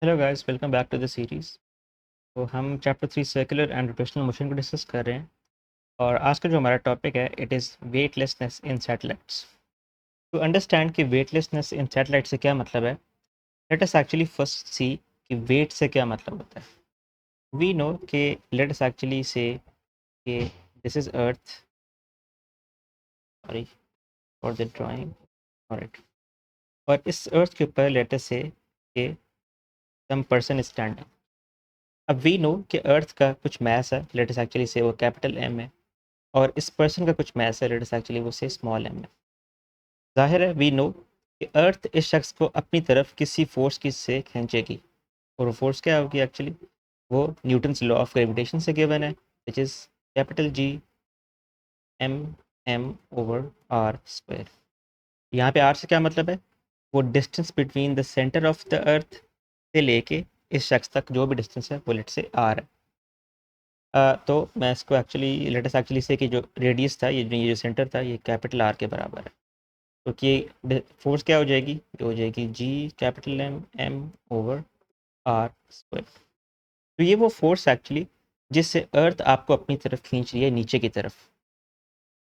Hello guys, welcome back to the series. तो हम chapter 3 circular and rotational motion को discuss कर रहे हैं और आज का जो हमारा टॉपिक है it is weightlessness in satellites. To understand कि वेटलेसनेस इन सैटेलाइट से क्या मतलब है, let us actually first see कि वेट से क्या मतलब होता है। वी नो कि लेट अस एक्चुअली से कि this is earth, sorry for the drawing, alright. और इस अर्थ के ऊपर लेट अस से कि सम पर्सन इज स्टैंडिंग। अब वी नो कि अर्थ का कुछ मैस है, लेट अस एक्चुअली से वो कैपिटल एम है, और इस पर्सन का कुछ मैस है, लेट अस एक्चुअली वो से स्मॉल एम है। ज़ाहिर है वी नो कि अर्थ इस शख्स को अपनी तरफ किसी फोर्स की से खींचेगी, और वो फोर्स क्या होगी एक्चुअली, वो न्यूटन्स लॉ ऑफ ग्रेविटेशन से गिवन है, which is capital G M M over R square. यहाँ पे आर से क्या मतलब है, वो distance between the centre of the earth से लेके इस शख्स तक जो भी डिस्टेंस है वो लेट से आर है। तो मैं इसको actually let us actually say कि जो रेडियस था, ये जो सेंटर था, ये कैपिटल आर के बराबर है। तो कि फोर्स क्या हो जाएगी, ये हो जाएगी G capital M M over R square. तो ये वो फोर्स एक्चुअली जिससे अर्थ आपको अपनी तरफ खींच रही है, नीचे की तरफ।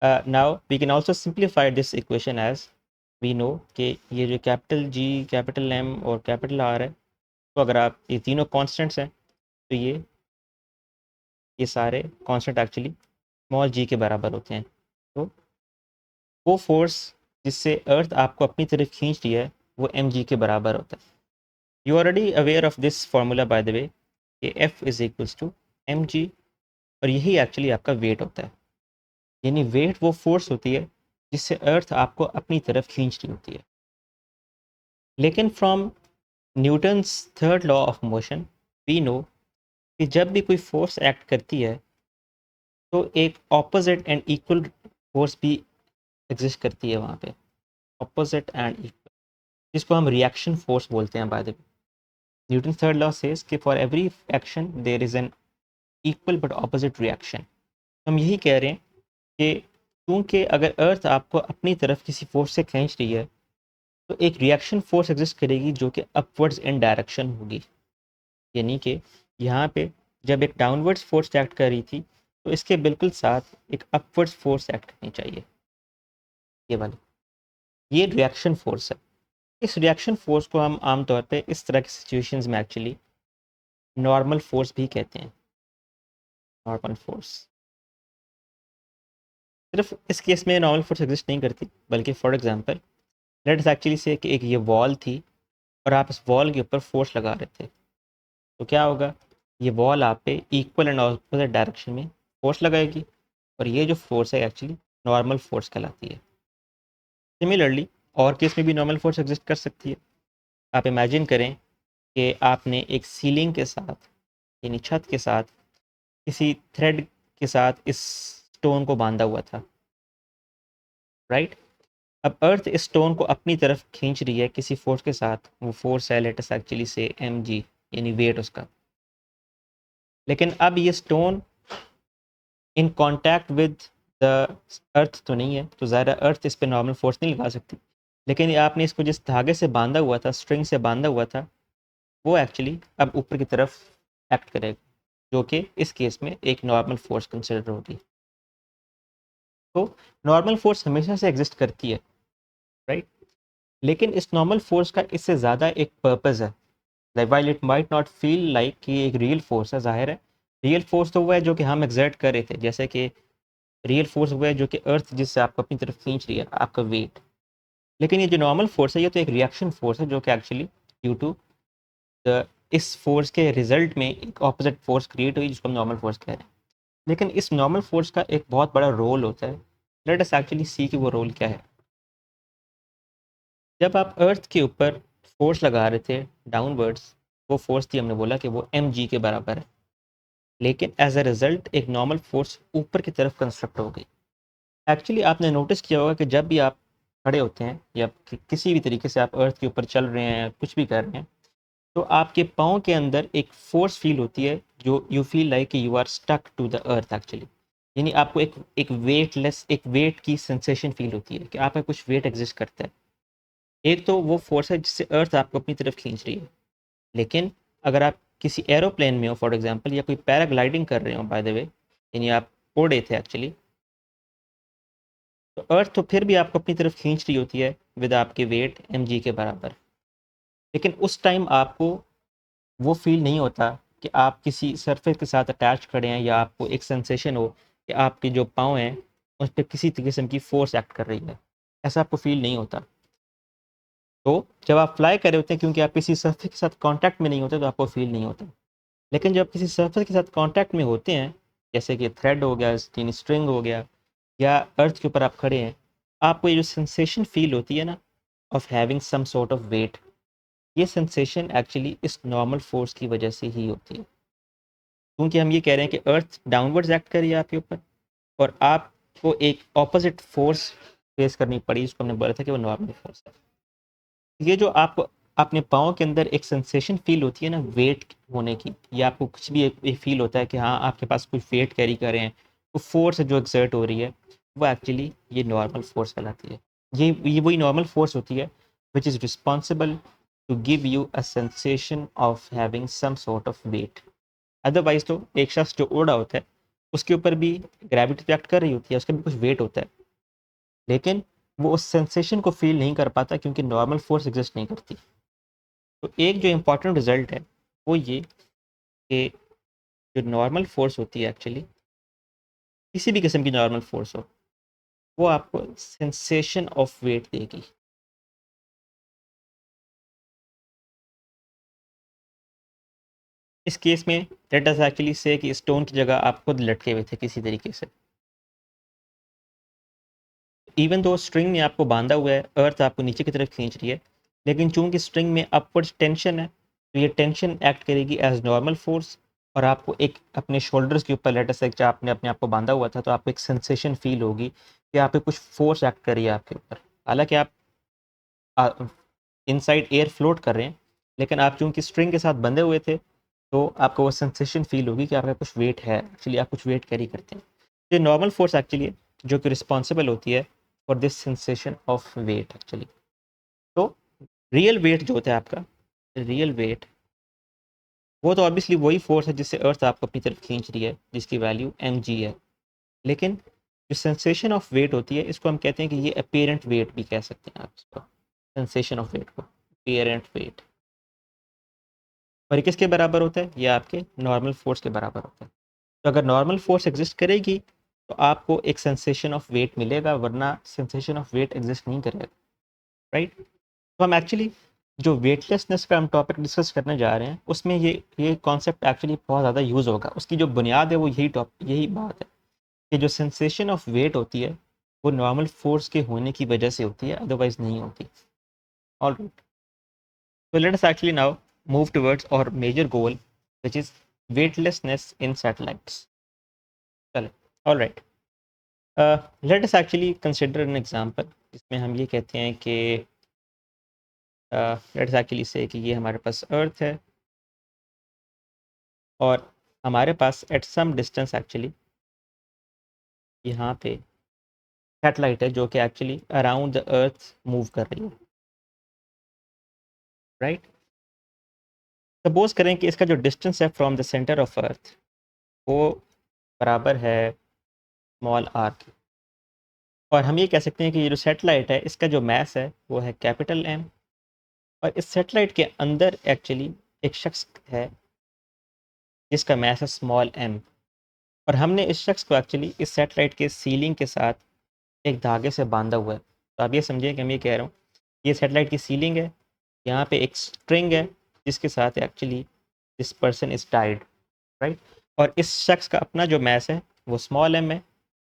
Now we can also simplify this equation as we know कि ये जो कैपिटल जी कैपिटल एम और कैपिटल आर है, तो अगर आप ये तीनों कॉन्स्टेंट्स हैं तो ये सारे कॉन्स्टेंट एक्चुअली स्मॉल जी के बराबर होते हैं। तो वो फोर्स जिससे अर्थ आपको अपनी तरफ खींच रही है वो एम जी के बराबर होता है। You already aware of this formula by the way कि F is equals to M G, और यही एक्चुअली आपका वेट होता है। यानी वेट वो फोर्स होती है जिससे अर्थ आपको अपनी तरफ खींच रही होती है। लेकिन from Newton's third law of motion we know कि जब भी कोई फोर्स एक्ट करती है तो एक ऑपोजिट एंड इक्वल फोर्स भी एग्जिस्ट करती है वहाँ पे, ऑपोजिट एंड इक्वल, जिसको हम रिएक्शन फोर्स बोलते हैं by the way. Newton third law says कि for every action there is an equal but opposite reaction. हम यही कह रहे हैं कि क्योंकि अगर अर्थ आपको अपनी तरफ किसी फोर्स से खींच रही है तो एक रिएक्शन फोर्स एग्जिस्ट करेगी जो कि अपवर्ड्स इन डायरेक्शन होगी। यानी कि यहाँ पे जब एक डाउनवर्ड्स फोर्स एक्ट कर रही थी तो इसके बिल्कुल साथ एक अपवर्ड्स फोर्स एक्ट करनी चाहिए, ये वाली, ये रिएक्शन फोर्स है। इस रिएक्शन फोर्स को हम आमतौर पे इस तरह की सिचुएशंस में एक्चुअली नॉर्मल फोर्स भी कहते हैं। नॉर्मल फोर्स, सिर्फ इस केस में नॉर्मल फोर्स एग्जिस्ट नहीं करती, बल्कि for example let's actually say कि एक ये वॉल थी और आप इस वॉल के ऊपर फोर्स लगा रहे थे, तो क्या होगा, ये वॉल आप पे इक्वल एंड ऑपोजिट डायरेक्शन में फोर्स लगाएगी, और ये जो फोर्स है एक्चुअली नॉर्मल फोर्स कहलाती है। सिमिलरली और केस में भी नॉर्मल फोर्स एग्जिस्ट कर सकती है। आप इमेजिन करें कि आपने एक सीलिंग के साथ, यानी छत के साथ, किसी थ्रेड के साथ इस स्टोन को बांधा हुआ था, राइट। अब अर्थ इस स्टोन को अपनी तरफ खींच रही है किसी फोर्स के साथ, वो फोर्स है लेटस एक्चुअली से एम जी, यानी वेट उसका। लेकिन अब ये stone in contact with the earth तो नहीं है, तो ज़्यादा अर्थ इस पर नॉर्मल फोर्स नहीं लगा सकती। लेकिन ये आपने इसको जिस धागे से बांधा हुआ था, स्ट्रिंग से बांधा हुआ था, वो एक्चुअली अब ऊपर की तरफ एक्ट करेगा, जो कि इस केस में एक नॉर्मल फोर्स कंसिडर होगी। तो नॉर्मल फोर्स हमेशा से एग्जिस्ट करती है, राइट। लेकिन इस नॉर्मल फोर्स का इससे ज़्यादा एक पर्पज़ है। Like while it might not feel like कि एक रियल फोर्स है, जाहिर है रियल फोर्स तो वो है जो कि हम एग्जर्ट कर रहे थे, जैसे कि रियल फोर्स वो है जो कि अर्थ जिससे आपको अपनी तरफ खींच रही है, आपका वेट। लेकिन ये जो नॉर्मल फोर्स है ये तो एक रिएक्शन फोर्स है जो कि एक्चुअली ड्यू टू द इस फोर्स के रिजल्ट में एक ऑपोजिट फोर्स क्रिएट हुई जिसको हम नॉर्मल फोर्स कह रहे हैं। लेकिन इस नॉर्मल फोर्स का एक बहुत बड़ा रोल होता है, लेट अस एक्चुअली सी कि वो रोल क्या है। जब आप अर्थ के ऊपर फोर्स लगा रहे थे डाउनवर्ड्स, वो फोर्स थी, हमने बोला कि वो एम जी के बराबर है। लेकिन एज अ रिजल्ट एक नॉर्मल फोर्स ऊपर की तरफ कंस्ट्रक्ट हो गई। एक्चुअली आपने नोटिस किया होगा कि जब भी आप खड़े होते हैं या किसी भी तरीके से आप अर्थ के ऊपर चल रहे हैं, कुछ भी कर रहे हैं, तो आपके पाँव के अंदर एक फोर्स फील होती है जो you feel like you are stuck to the earth actually. यानी आपको एक एक वेटलेस, एक वेट की सेंसेशन फील होती है कि आपका कुछ वेट एग्जिस्ट करता है। एक तो वो फोर्स है जिससे अर्थ आपको अपनी तरफ खींच रही है, लेकिन अगर आप किसी एरोप्लेन में हो फॉर एग्जांपल, या कोई पैराग्लाइडिंग कर रहे हो बाय द वे, यानी आप उड़ रहे थे एक्चुअली, तो अर्थ तो फिर भी आपको अपनी तरफ खींच रही होती है विद आपके वेट mg के बराबर। लेकिन उस टाइम आपको वो फील नहीं होता कि आप किसी सरफेस के साथ अटैच खड़े हैं, या आपको एक सेंसेशन हो कि आपके जो पाँव हैं उस पर किसी किस्म की फोर्स एक्ट कर रही है। ऐसा आपको फील नहीं होता। तो जब आप फ्लाई कर रहे होते हैं, क्योंकि आप किसी सरफेस के साथ कांटेक्ट में नहीं होते, तो आपको फील नहीं होता। लेकिन जब किसी सरफेस के साथ कांटेक्ट में होते हैं, जैसे कि थ्रेड हो गया, स्ट्रिंग हो गया, या अर्थ के ऊपर आप खड़े हैं, आपको ये जो सेंसेशन फील होती है ना, of having some sort of weight, ये सेंसेशन एक्चुअली इस नॉर्मल फोर्स की वजह से ही होती है। क्योंकि हम ये कह रहे हैं कि अर्थ डाउनवर्ड्स एक्ट कर रही है आपके ऊपर, और आपको एक ऑपोजिट फोर्स फेस करनी पड़ी, जिसको हमने बोला था कि वो नॉर्मल फोर्स है। ये जो आपको अपने पाँव के अंदर एक सेंसेशन फील होती है ना वेट होने की, या आपको कुछ भी एक फील होता है कि हाँ आपके पास कोई वेट कैरी कर रहे हैं, वो फोर्स जो एक्सर्ट हो रही है, वो एक्चुअली ये नॉर्मल फोर्स कहलाती है। ये वही नॉर्मल फोर्स होती है which is responsible to give you a sensation of having some sort of weight. Otherwise तो एक शख्स जो उड़ा होता है, उसके ऊपर भी ग्रेविटी एक्ट कर रही होती है, उसका भी कुछ वेट होता है, लेकिन वो उस सेंसेशन को फील नहीं कर पाता क्योंकि नॉर्मल फोर्स एग्जिस्ट नहीं करती। तो एक जो इम्पॉर्टेंट रिजल्ट है वो ये कि जो नॉर्मल फोर्स होती है एक्चुअली, किसी भी किस्म की नॉर्मल फोर्स हो, वो आपको सेंसेशन ऑफ वेट देगी। इस केस में लेट अस एक्चुअली से कि स्टोन की जगह आप खुद लटके हुए थे किसी तरीके से, इवन दो स्ट्रिंग में आपको बांधा हुआ है, अर्थ आपको नीचे की तरफ खींच रही है, लेकिन चूंकि स्ट्रिंग में अपवर्ड टेंशन है, तो ये टेंशन एक्ट करेगी एज नॉर्मल फोर्स, और आपको एक अपने शोल्डर्स के ऊपर लेटर से आपने अपने आप को बांधा हुआ था, तो आपको एक सेंसेशन फील होगी कि आप पे कुछ फोर्स एक्ट कर रही है आपके ऊपर। हालांकि आप इनसाइड एयर फ्लोट कर रहे हैं, लेकिन आप चूंकि स्ट्रिंग के साथ बंधे हुए थे, तो आपको वो सेंसेशन फील होगी कि आपका कुछ वेट है, एक्चुअली आप कुछ वेट कैरी करते हैं। ये नॉर्मल फोर्स एक्चुअली जो कि रिस्पॉन्सिबल होती है for this sensation of weight actually. तो रियल वेट जो होता है आपका, रियल वेट, वो तो ऑब्वियसली वही फोर्स है जिससे अर्थ आपको अपनी तरफ खींच रही है, जिसकी वैल्यू mg है। लेकिन जो सेंसेशन ऑफ वेट होती है, इसको हम कहते हैं कि ये अपेरेंट वेट भी कह सकते हैं आप इसको, सेंसेशन ऑफ वेट को अपेरेंट वेट। और ये किसके बराबर होता है? ये आपके नॉर्मल फोर्स के बराबर होता है। तो अगर नॉर्मल फोर्स एग्जिस्ट करेगी, तो आपको एक सेंसेशन ऑफ वेट मिलेगा, वरना सेंसेशन ऑफ वेट एग्जिस्ट नहीं करेगा, राइट। तो हम एक्चुअली जो वेटलेसनेस का हम टॉपिक डिस्कस करने जा रहे हैं, उसमें ये कॉन्सेप्ट एक्चुअली बहुत ज़्यादा यूज़ होगा। उसकी जो बुनियाद है वो यही बात है कि जो सेंसेशन ऑफ वेट होती है, वो नॉर्मल फोर्स के होने की वजह से होती है, अदरवाइज नहीं होती। All right, so let us actually now move towards our major goal, which is weightlessness in satellites. चले, all right. Let us actually consider an example जिसमें हम ये कहते हैं कि let us actually say कि ये हमारे पास अर्थ है, और हमारे पास at some distance actually यहाँ पे सैटेलाइट है जो कि actually around the earth move कर रही है, राइट। सपोज करें कि इसका जो डिस्टेंस है from the centre of earth, वो बराबर है स्मॉल आर की। और हम ये कह सकते हैं कि ये जो सैटेलाइट है, इसका जो मास है वो है कैपिटल एम, और इस सैटेलाइट के अंदर एक्चुअली एक शख्स है जिसका मास है स्मॉल एम। और हमने इस शख्स को एक्चुअली इस सैटेलाइट के सीलिंग के साथ एक धागे से बांधा हुआ है। तो आप ये समझिए कि मैं ये कह रहा हूँ, ये सैटेलाइट की सीलिंग है, यहाँ पे एक स्ट्रिंग है जिसके साथ actually this person is tied, right. और इस शख्स का अपना जो मास है वो स्मॉल एम है,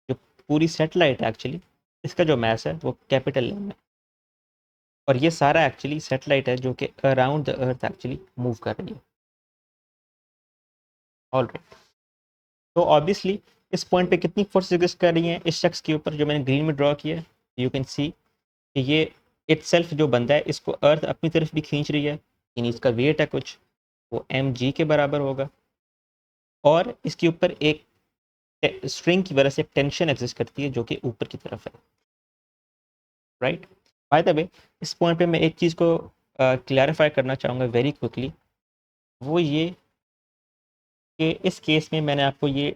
जो पूरी सैटेलाइट है एक्चुअली इसका जो मास है वो कैपिटल एम है। और ये सारा एक्चुअली सैटेलाइट है जो कि around the earth actually move कर रही है, ऑल राइट। तो ऑब्वियसली इस पॉइंट पे कितनी फोर्स एग्जिस्ट कर रही हैं इस शख्स के ऊपर, जो मैंने ग्रीन में ड्रॉ किया है। यू कैन सी कि ये इटसेल्फ जो बंदा है, इसको अर्थ अपनी तरफ भी खींच रही है, यानी इसका वेट है कुछ, वो mg के बराबर होगा। और इसके ऊपर एक स्ट्रिंग की वजह से टेंशन एग्जिस्ट करती है जो कि ऊपर की तरफ है, राइट। बाय द वे, इस पॉइंट पे मैं एक चीज़ को क्लैरिफाई करना चाहूँगा वेरी क्विकली, वो ये कि इस केस में मैंने आपको ये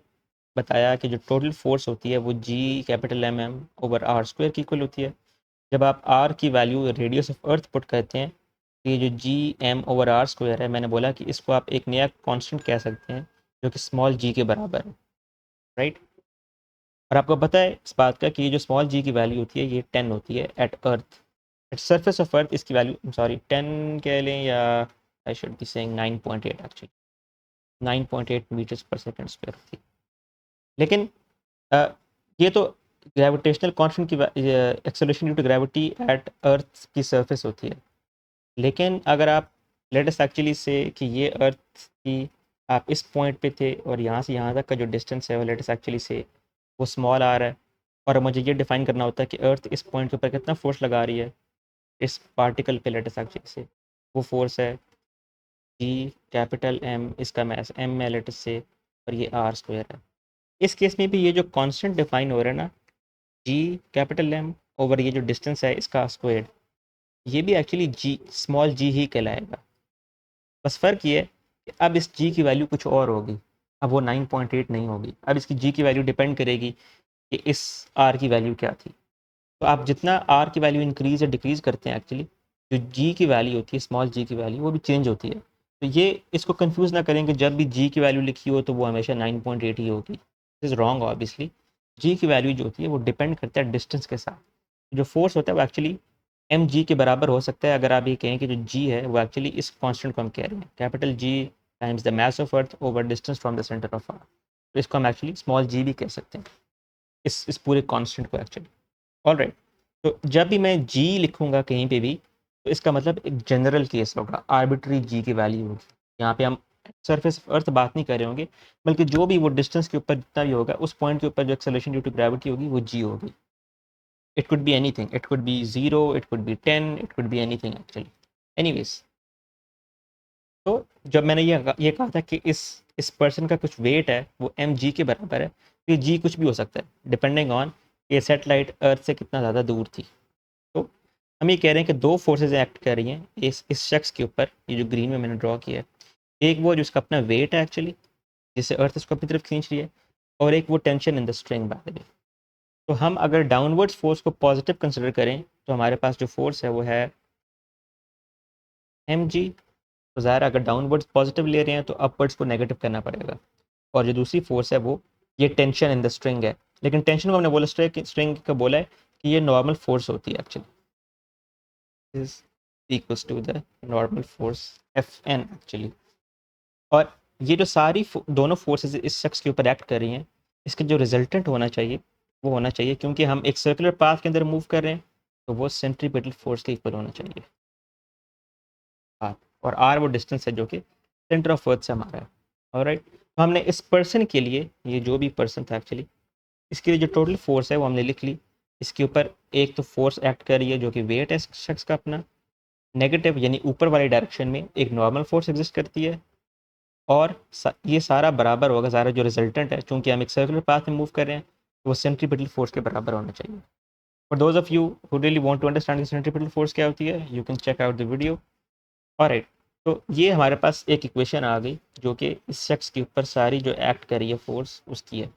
बताया कि जो टोटल फोर्स होती है वो G capital M M over R square की इक्वल होती है। जब आप आर की value radius of earth put करते हैं तो ये जो G M over R square है, मैंने बोला कि इसको आप एक नया कांस्टेंट कह सकते हैं जो कि स्मॉल जी के बराबर है, राइट। और आपको पता है इस बात का कि ये जो स्मॉल जी की वैल्यू होती है ये 10 होती है at earth, at surface of earth. इसकी वैल्यू सॉरी 10 कह लें, या I should be saying 9.8 actually, 9.8 metres पर सेकंड स्क्वायर होती है। लेकिन अ, ये तो ग्रेविटेशनल कांस्टेंट की acceleration due to gravity at earth की सरफेस होती है। लेकिन अगर आप लेट अस एक्चुअली से कि ये अर्थ की आप इस पॉइंट पे थे और यहाँ से यहाँ तक का जो डिस्टेंस है वो लेट अस एक्चुअली से वो स्मॉल आ रहा है, और मुझे ये डिफाइन करना होता है कि अर्थ इस पॉइंट के ऊपर कितना फोर्स लगा रही है इस पार्टिकल पे लेट अस एक्चुअली से। वो फोर्स है जी कैपिटल एम, इसका मैस एम में लेट अस से, और ये आर स्क्वायर है। इस केस में भी ये जो कांस्टेंट डिफाइन हो रहा है ना, जी कैपिटल एम ओवर ये जो डिस्टेंस है इसका स्क्वायर, ये भी एक्चुअली जी स्मॉल जी ही कहलाएगा। बस फ़र्क ये है कि अब इस जी की वैल्यू कुछ और होगी। अब वो 9.8 नहीं होगी, अब इसकी जी की वैल्यू डिपेंड करेगी कि इस आर की वैल्यू क्या थी। तो आप जितना आर की वैल्यू इंक्रीज़ या डिक्रीज़ करते हैं एक्चुअली, जो जी की वैल्यू होती है स्मॉल जी की वैल्यू वो भी चेंज होती है। तो ये इसको कंफ्यूज ना करें कि जब भी जी की वैल्यू लिखी हो तो वो हमेशा 9.8 ही होगी। This is wrong obviously. G की वैल्यू जो होती है वो डिपेंड करता है डिस्टेंस के साथ। जो फोर्स होता है वो एक्चुअली एम जी के बराबर हो सकता है अगर आप ये कहें कि जो जी है वो एक्चुअली इस कांस्टेंट को हम कह रहे हैं, capital G times the mass of earth over distance from the centre of R. तो इसको हम एक्चुअली स्मॉल जी भी कह सकते हैं इस पूरे कांस्टेंट को एक्चुअली। ऑलराइट, तो जब भी मैं जी लिखूंगा कहीं पे भी तो इसका मतलब एक जनरल केस होगा, आर्बिट्री जी की वैल्यू होगी। यहाँ पे हम सरफेस ऑफ अर्थ बात नहीं कर रहे होंगे, बल्कि जो भी वो डिस्टेंस के ऊपर जितना भी होगा उस पॉइंट के ऊपर जो एक्सेलरेशन ड्यू टू ग्रेविटी होगी वो जी होगी। It could be anything. It could be 0, it could be 10, it could be anything actually. Anyways, तो जब मैंने ये कहा था कि इस पर्सन का कुछ वेट है वो एम जी के बराबर है, तो ये जी कुछ भी हो सकता है डिपेंडिंग ऑन ये सेटेलाइट अर्थ से कितना ज़्यादा दूर थी। तो हम ये कह रहे हैं कि दो फोर्सेज एक्ट कर रही हैं इस शख्स के ऊपर, ये जो ग्रीन में मैंने ड्रॉ किया है। एक वो जिसका अपना वेट है एक्चुअली, जिससे अर्थ इसको अपनी तरफ खींच रही है, और एक वो tension in the string bye the वे। तो हम अगर डाउनवर्ड्स फोर्स को पॉजिटिव कंसिडर करें तो हमारे पास जो फोर्स है वो है एम जी। तो ज़ाहिर अगर डाउनवर्ड्स पॉजिटिव ले रहे हैं तो अपवर्ड्स को नेगेटिव करना पड़ेगा। और जो दूसरी फोर्स है वो ये टेंशन इन द स्ट्रिंग है। लेकिन टेंशन को हमने बोला स्ट्रिंग का बोला है कि ये नॉर्मल फोर्स होती है actually, is equals to the normal force F N actually. और ये जो सारी दोनों फोर्सेस इस शख्स के ऊपर एक्ट कर रही हैं, इसके जो रिजल्टेंट होना चाहिए वो होना चाहिए, क्योंकि हम एक सर्कुलर पाथ के अंदर मूव कर रहे हैं, तो वो सेंट्रीपिटल फोर्स के इक्वल होना चाहिए आर। और आर वो डिस्टेंस है जो कि सेंटर ऑफ अर्थ से हमारा है। ऑलराइट, तो हमने इस पर्सन के लिए, ये जो भी पर्सन था एक्चुअली, इसके लिए जो टोटल फोर्स है वो हमने लिख ली। इसके ऊपर एक तो फोर्स एक्ट कर रही है जो कि वेट है शख्स का अपना, नेगेटिव यानी ऊपर वाली डायरेक्शन में एक नॉर्मल फोर्स एग्जिस्ट करती है, और ये सारा बराबर होगा, सारा जो रिजल्टेंट है चूंकि हम एक सर्कुलर पाथ में मूव कर रहे हैं तो वो सेंट्रीपिटल फोर्स के बराबर होना चाहिए। For those of you who really want to understand centripetal force क्या होती है, you can check out the video. Alright, तो ये हमारे पास एक इक्वेशन आ गई जो कि इस शख्स के ऊपर सारी जो एक्ट कर रही है फोर्स उसकी है।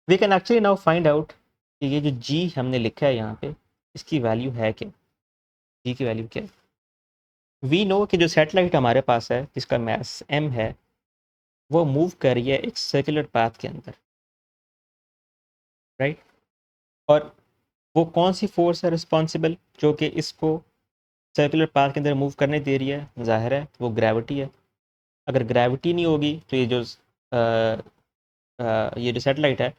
We can actually now find out कि ये जो जी हमने लिखा है यहाँ पे इसकी वैल्यू है क्या, जी की वैल्यू क्या है। वी नो कि जो सैटेलाइट हमारे पास है जिसका मास एम है वो मूव कर रही है एक सर्कुलर पाथ के अंदर, राइट। और वो कौन सी फोर्स है रिस्पॉन्सिबल जो कि इसको सर्कुलर पाथ के अंदर मूव करने दे रही है, जाहिर है वो ग्रेविटी है। अगर ग्रेविटी नहीं होगी तो ये जो सैटेलाइट है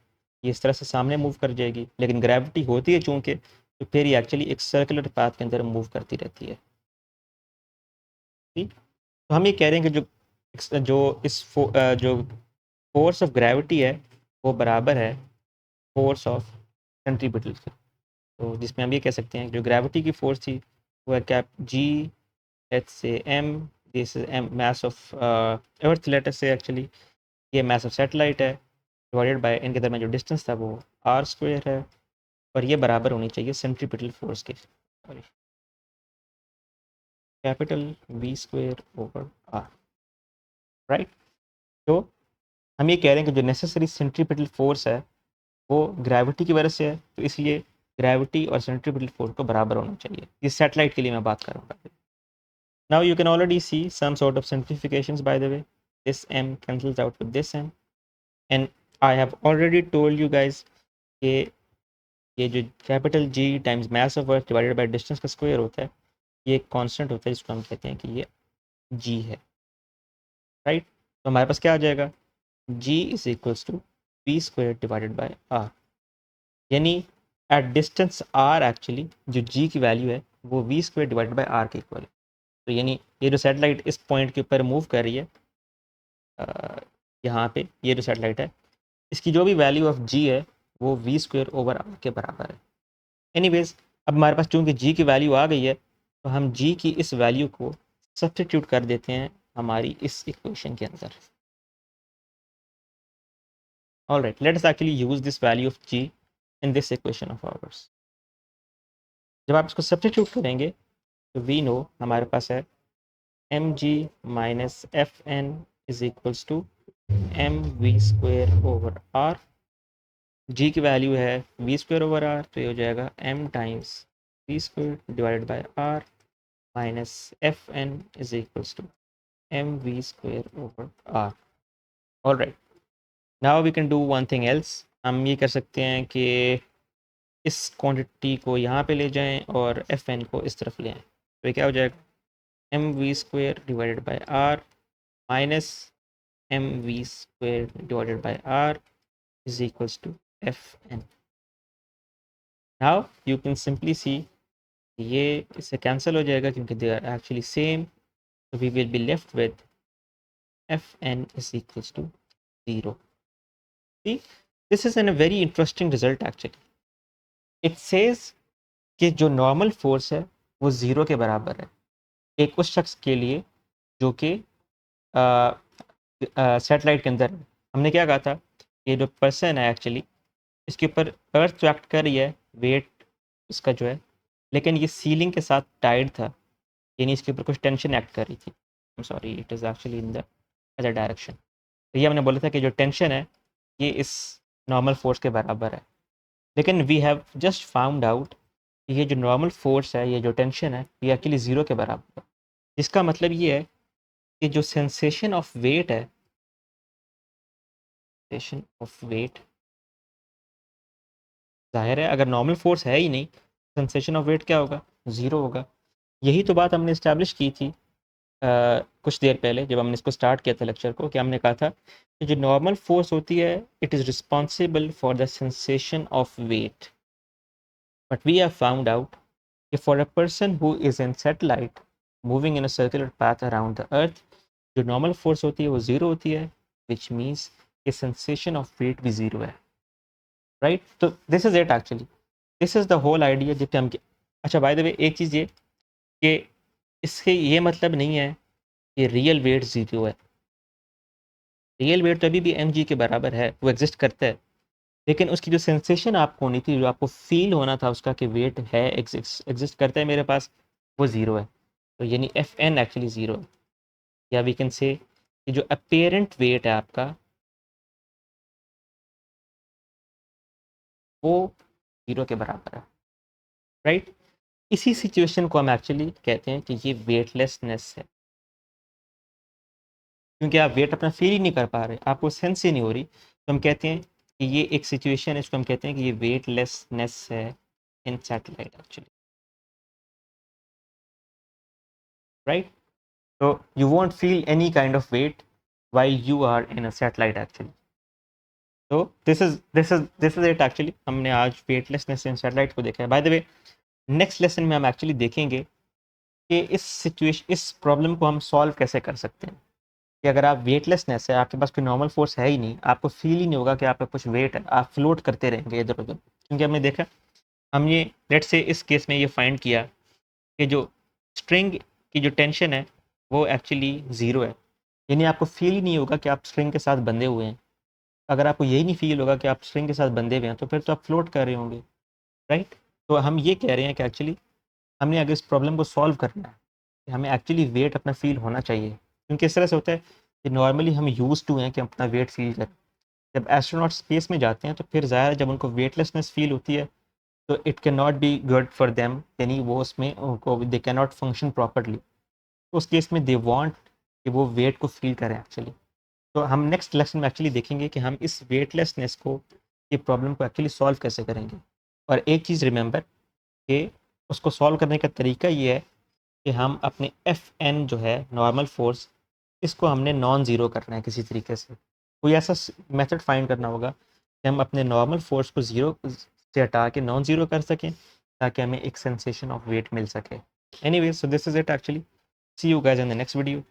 ये इस तरह से सामने मूव कर जाएगी, लेकिन ग्रेविटी होती है चूंकि, तो फिर ये एक्चुअली एक सर्कुलर पाथ के अंदर मूव करती रहती है। ठीक, तो हम ये कह रहे हैं कि जो फोर्स ऑफ ग्रेविटी है वो बराबर है फोर्स ऑफ सेंट्रीपिटल के। तो जिसमें हम ये कह सकते हैं जो ग्रेविटी की फोर्स थी वो है कैप जी एच से M, this is M mass of earth letter से एक्चुअली, ये मास ऑफ सैटेलाइट है डिवाइडेड बाय इनके दरमियान जो डिस्टेंस था वो आर स्क्वायर है, और ये बराबर होनी चाहिए सेंट्रीपिटल फोर्स के। Sorry, capital V square over R, right. तो हम ये कह रहे हैं कि जो नेसेसरी सेंट्रीपिटल फोर्स है वो ग्रेविटी की वजह से है, तो इसलिए ग्रेविटी और सेंट्रीपिटल फोर्स को बराबर होना चाहिए। ये सैटेलाइट के लिए मैं बात करूँगा। Now you can already see some sort of simplifications by the way, this m cancels out with this m, and I have already told you guys कि ये जो capital G times mass of earth divided by distance का square होता है, ये एक constant होता है जिसको हम कहते हैं कि ये G है, राइट। तो हमारे पास क्या आ जाएगा, G is equals to V square divided by R, यानी एट डिस्टेंस R एक्चुअली जो G की वैल्यू है वो V square divided by R के इक्वल है। तो यानी ये जो सैटेलाइट इस पॉइंट के ऊपर मूव कर रही है, यहाँ पे ये जो सैटेलाइट है, इसकी जो भी वैल्यू ऑफ G है वो V स्क्वायर ओवर R के बराबर है। एनीवेज, अब हमारे पास चूंकि G की वैल्यू आ गई है, तो हम G की इस वैल्यू को सब्स्टिट्यूट कर देते हैं हमारी इस इक्वेशन के अंदर। Alright, late us actually use this value of G in this equation of hours. जब आप इसको सब्स्टिट्यूट करेंगे तो वी नो हमारे पास है mg minus F N is equals to M V square over R. G की वैल्यू है वी स्क्वेयर ओवर आर, तो ये हो जाएगा m times V square divided by R minus F N is equals to M V square over R. Alright, now we can do one thing else. हम ये कर सकते हैं कि इस क्वांटिटी को यहाँ पे ले जाएं और एफ एन को इस तरफ ले आएँ, तो ये क्या हो जाएगा, M V square divided by R minus M V square divided by R is equals to F N. Now you can simply see ये इससे कैंसिल हो जाएगा क्योंकि they are actually same, so we will be left with Fn is equals to 0. See, this is a very interesting result actually. It says कि जो normal force है वो 0 के बराबर है एक उस शख्स के लिए जो कि सैटेलाइट के अंदर है। हमने क्या कहा था, ये जो पर्सन है एक्चुअली इसके ऊपर अर्थ जो एक्ट कर रही है, वेट इसका जो है, लेकिन ये सीलिंग के साथ टाइड था, यानी इसके ऊपर कुछ टेंशन एक्ट कर रही थी। Sorry, it is actually in the other direction. तो ये हमने बोला था कि जो टेंशन है ये इस नॉर्मल फोर्स के बराबर है, लेकिन we have just found out कि ये जो नॉर्मल फोर्स है, ये जो टेंशन है, ये एक्चुअली 0 के बराबर है। इसका मतलब ये है कि जो सेंसेशन ऑफ वेट है, सेंसेशन ऑफ वेट, जाहिर है अगर नॉर्मल फोर्स है ही नहीं, सेंसेशन ऑफ वेट क्या होगा, 0 होगा। यही तो बात हमने इस्टेब्लिश की थी कुछ देर पहले जब हमने इसको स्टार्ट किया था लेक्चर को, कि हमने कहा था कि जो नॉर्मल फोर्स होती है it is responsible for the sensation of weight, but we have found out कि for a person who is in satellite moving in a circular path around the earth, जो नॉर्मल फोर्स होती है वो 0 होती है, which means कि sensation of weight भी 0 है, राइट। तो this is it actually, this is the whole idea जितने हम। अच्छा, बाय द वे एक चीज़ ये कि इसके ये मतलब नहीं है कि रियल वेट 0 है। रियल वेट तो अभी भी एम जी के बराबर है, वो एग्जिस्ट करता है, लेकिन उसकी जो सेंसेशन आपको होनी थी, जो आपको फील होना था उसका कि वेट है, एग्जिस्ट करता है मेरे पास, वो 0 है। तो यानी एफ एन एक्चुअली 0 है, या वी कैन से कि जो अपेरेंट वेट है आपका वो 0 के बराबर है, राइट। इसी सिचुएशन को हम एक्चुअली कहते हैं कि ये वेटलेसनेस है, क्योंकि आप वेट अपना फील ही नहीं कर पा रहे, आपको सेंस ही नहीं हो रही, तो हम कहते हैं कि ये एक सिचुएशन है, इसको हम कहते हैं कि ये वेटलेसनेस है in satellite actually, right. So you won't feel any kind of weight while you are in a satellite actually. So this is it actually. हमने आज weightlessness in satellite को देखा है। By the way, next lesson में हम actually देखेंगे कि इस प्रॉब्लम को हम सॉल्व कैसे कर सकते हैं, कि अगर आप वेटलेसनेस है, आपके पास कोई नॉर्मल फोर्स है ही नहीं, आपको फील ही नहीं होगा कि आपका कुछ वेट है, आप फ्लोट करते रहेंगे इधर उधर, क्योंकि हमने देखा, हम ये लेट से इस केस में ये फाइंड किया कि जो स्ट्रिंग की जो टेंशन है वो एक्चुअली 0 है, यानी आपको फील ही नहीं होगा कि आप स्ट्रिंग के साथ बंधे हुए हैं। अगर आपको यही नहीं फील होगा कि आप स्ट्रिंग के साथ बंधे हुए हैं, तो फिर तो आप फ्लोट कर रहे होंगे, राइट। तो हम ये कह रहे हैं कि एक्चुअली हमने अगर इस प्रॉब्लम को सॉल्व करना है, कि हमें एक्चुअली वेट अपना फील होना चाहिए, क्योंकि इस तरह से होता है कि नॉर्मली हम यूज़ टू हैं कि हम अपना वेट फील करें। जब एस्ट्रोनॉट स्पेस में जाते हैं तो फिर ज़ाहिर है जब उनको वेटलेसनेस फील होती है तो it can not be good for them, यानी वो उसमें उनको they can not function properly. तो उस केस में दे वांट कि वो वेट को फील करें एक्चुअली। तो हम नेक्स्ट लेसन में एक्चुअली देखेंगे कि हम इस वेटलेसनेस को, ये प्रॉब्लम को एक्चुअली सॉल्व कैसे करेंगे। और एक चीज़ रिमेंबर कि उसको सॉल्व करने का तरीका ये है कि हम अपने एफ एन जो है नॉर्मल फोर्स, इसको हमने नॉन ज़ीरो करना है किसी तरीके से। कोई ऐसा मेथड फाइंड करना होगा कि हम अपने नॉर्मल फोर्स को ज़ीरो से हटा के नॉन ज़ीरो कर सकें, ताकि हमें एक सेंसेशन ऑफ वेट मिल सके। Anyways, so this is it actually. See you guys in the next video.